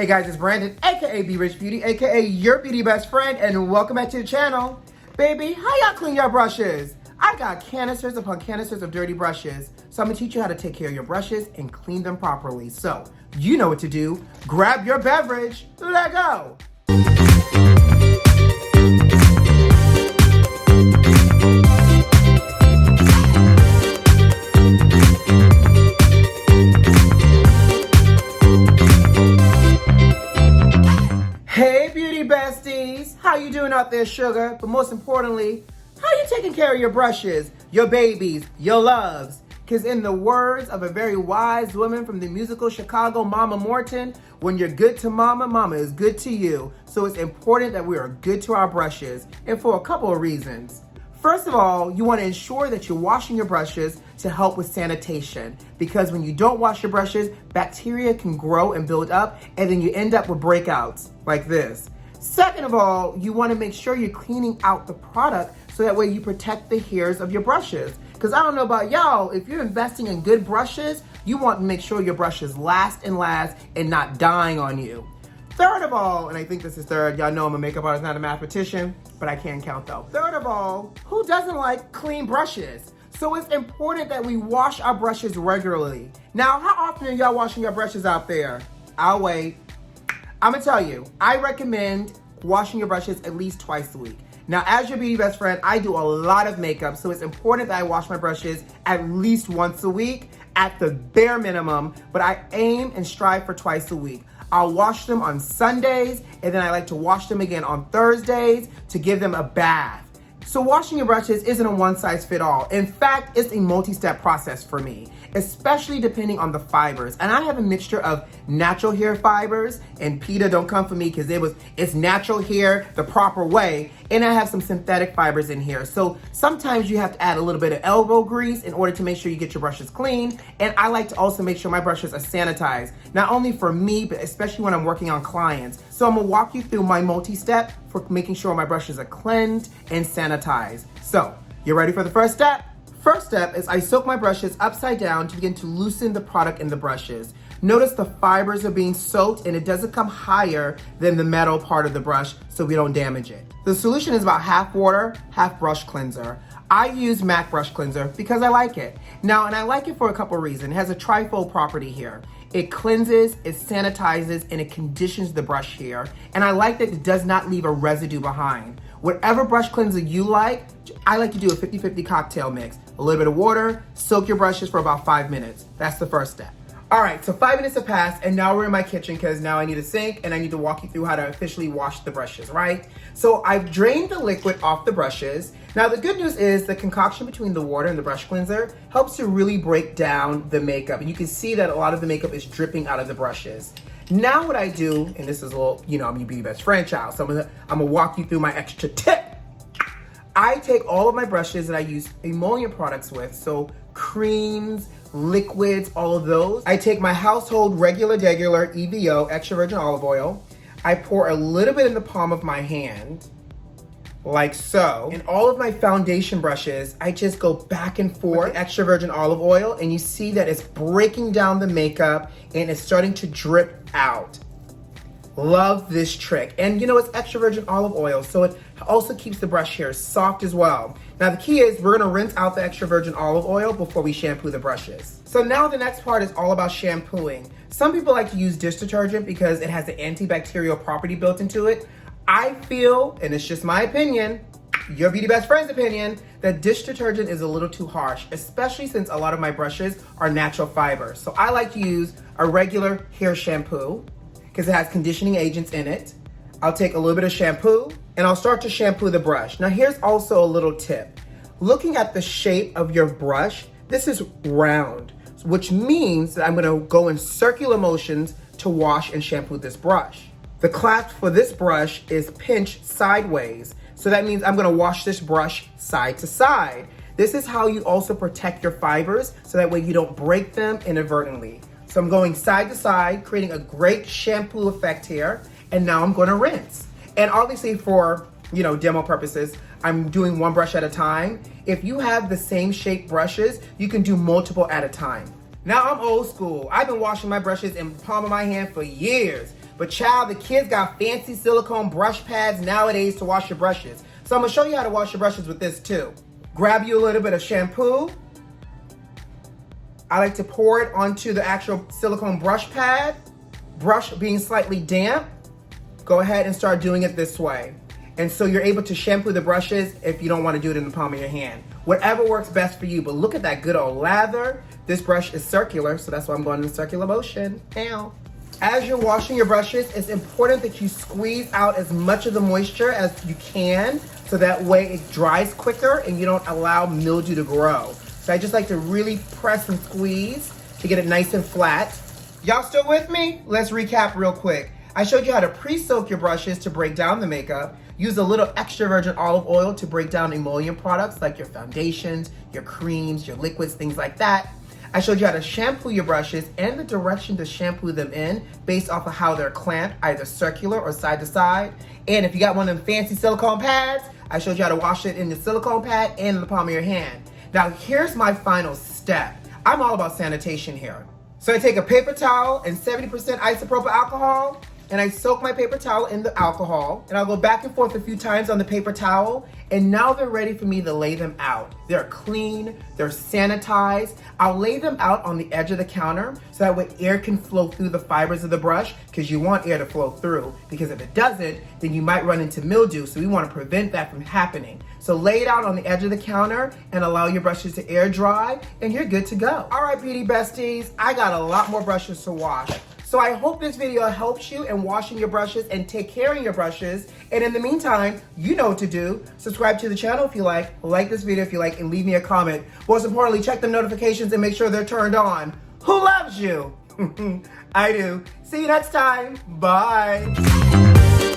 Hey guys, it's Brandon, aka B.Rich Beauty, aka your beauty best friend, and welcome back to the channel. Baby, how y'all clean your brushes? I got canisters upon canisters of dirty brushes, so I'm gonna teach you how to take care of your brushes and clean them properly. So, you know what to do. Grab your beverage, let go. Hey beauty besties, how you doing out there, sugar? But most importantly, how you taking care of your brushes, your babies, your loves? Because in the words of a very wise woman from the musical Chicago, Mama Morton, when you're good to mama, mama is good to you. So it's important that we are good to our brushes, and for a couple of reasons. First of all, you want to ensure that you're washing your brushes to help with sanitation, because when you don't wash your brushes, bacteria can grow and build up, and then you end up with breakouts like this. Second of all, you want to make sure you're cleaning out the product so that way you protect the hairs of your brushes. Because I don't know about y'all, if you're investing in good brushes, you want to make sure your brushes last and not dying on you. Third of all, and I think this is third, y'all know I'm a makeup artist, not a mathematician, but I can count though. Third of all, who doesn't like clean brushes? So it's important that we wash our brushes regularly. Now, how often are y'all washing your brushes out there? I'll wait. I'm gonna tell you, I recommend washing your brushes at least twice a week. Now, as your beauty best friend, I do a lot of makeup, so it's important that I wash my brushes at least once a week, at the bare minimum, but I aim and strive for twice a week. I'll wash them on Sundays, and then I like to wash them again on Thursdays to give them a bath. So washing your brushes isn't a one-size-fits-all. In fact, it's a multi-step process for me, especially depending on the fibers. And I have a mixture of natural hair fibers, and PETA, don't come for me because it's natural hair the proper way, and I have some synthetic fibers in here. So sometimes you have to add a little bit of elbow grease in order to make sure you get your brushes clean. And I like to also make sure my brushes are sanitized, not only for me, but especially when I'm working on clients. So I'm gonna walk you through my multi-step for making sure my brushes are cleansed and sanitized. So, you ready for the first step? First step is I soak my brushes upside down to begin to loosen the product in the brushes. Notice the fibers are being soaked and it doesn't come higher than the metal part of the brush so we don't damage it. The solution is about half water, half brush cleanser. I use MAC brush cleanser because I like it. Now, and I like it for a couple of reasons. It has a trifold property here. It cleanses, it sanitizes, and it conditions the brush hair. And I like that it does not leave a residue behind. Whatever brush cleanser you like, I like to do a 50-50 cocktail mix. A little bit of water, soak your brushes for about 5 minutes. That's the first step. All right, so 5 minutes have passed, and now we're in my kitchen because now I need a sink and I need to walk you through how to officially wash the brushes, right? So I've drained the liquid off the brushes. Now the good news is the concoction between the water and the brush cleanser helps to really break down the makeup. And you can see that a lot of the makeup is dripping out of the brushes. Now what I do, and this is a little, I'm your beauty best friend child, so I'm gonna walk you through my extra tip. I take all of my brushes that I use emollient products with, so creams, liquids, all of those. I take my household regular EVO, extra virgin olive oil. I pour a little bit in the palm of my hand, like so. And all of my foundation brushes, I just go back and forth with the extra virgin olive oil, and you see that it's breaking down the makeup and it's starting to drip out. Love this trick. And it's extra virgin olive oil, so it also keeps the brush hair soft as well. Now the key is we're gonna rinse out the extra virgin olive oil before we shampoo the brushes. So now the next part is all about shampooing. Some people like to use dish detergent because it has an antibacterial property built into it. I feel, and it's just my opinion, your beauty best friend's opinion, that dish detergent is a little too harsh, especially since a lot of my brushes are natural fiber. So I like to use a regular hair shampoo because it has conditioning agents in it. I'll take a little bit of shampoo and I'll start to shampoo the brush. Now here's also a little tip. Looking at the shape of your brush, this is round, which means that I'm gonna go in circular motions to wash and shampoo this brush. The clasp for this brush is pinched sideways. So that means I'm gonna wash this brush side to side. This is how you also protect your fibers so that way you don't break them inadvertently. So I'm going side to side, creating a great shampoo effect here. And now I'm gonna rinse. And obviously for, demo purposes, I'm doing one brush at a time. If you have the same shape brushes, you can do multiple at a time. Now I'm old school. I've been washing my brushes in the palm of my hand for years. But child, the kids got fancy silicone brush pads nowadays to wash your brushes. So I'm gonna show you how to wash your brushes with this too. Grab you a little bit of shampoo. I like to pour it onto the actual silicone brush pad. Brush being slightly damp, go ahead and start doing it this way. And so you're able to shampoo the brushes if you don't want to do it in the palm of your hand. Whatever works best for you, but look at that good old lather. This brush is circular, so that's why I'm going in circular motion. Now, as you're washing your brushes, it's important that you squeeze out as much of the moisture as you can, so that way it dries quicker and you don't allow mildew to grow. So I just like to really press and squeeze to get it nice and flat. Y'all still with me? Let's recap real quick. I showed you how to pre-soak your brushes to break down the makeup. Use a little extra virgin olive oil to break down emollient products like your foundations, your creams, your liquids, things like that. I showed you how to shampoo your brushes and the direction to shampoo them in based off of how they're clamped, either circular or side to side. And if you got one of them fancy silicone pads, I showed you how to wash it in the silicone pad and in the palm of your hand. Now here's my final step. I'm all about sanitation here. So I take a paper towel and 70% isopropyl alcohol, and I soak my paper towel in the alcohol, and I'll go back and forth a few times on the paper towel, and now they're ready for me to lay them out. They're clean, they're sanitized. I'll lay them out on the edge of the counter so that way air can flow through the fibers of the brush, because you want air to flow through, because if it doesn't, then you might run into mildew, so we want to prevent that from happening. So lay it out on the edge of the counter and allow your brushes to air dry, and you're good to go. All right, beauty besties, I got a lot more brushes to wash. So I hope this video helps you in washing your brushes and take care of your brushes. And in the meantime, you know what to do. Subscribe to the channel if you like this video if you like, and leave me a comment. Most importantly, check the notifications and make sure they're turned on. Who loves you? I do. See you next time. Bye.